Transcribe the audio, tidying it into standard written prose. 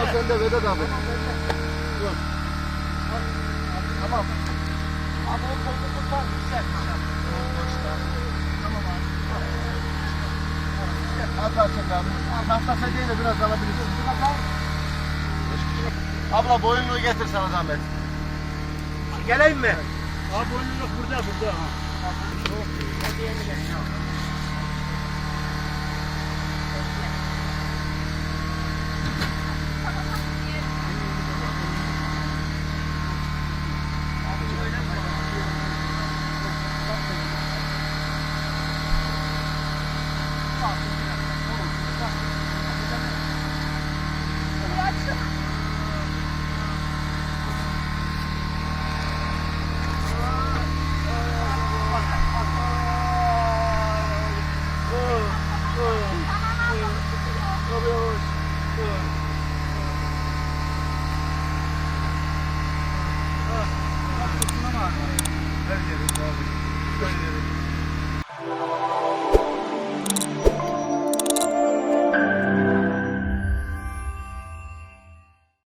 Abla sen de Vedat abi. Dur. Tamam. Abi o kolda kurtar. Güzel. Tamam abi. Az daha çek abi. Tahta değil de biraz alabilirsin. Abla boyunluğu getir sana zahmet. Geleyim mi? Abi boynuzluk burada.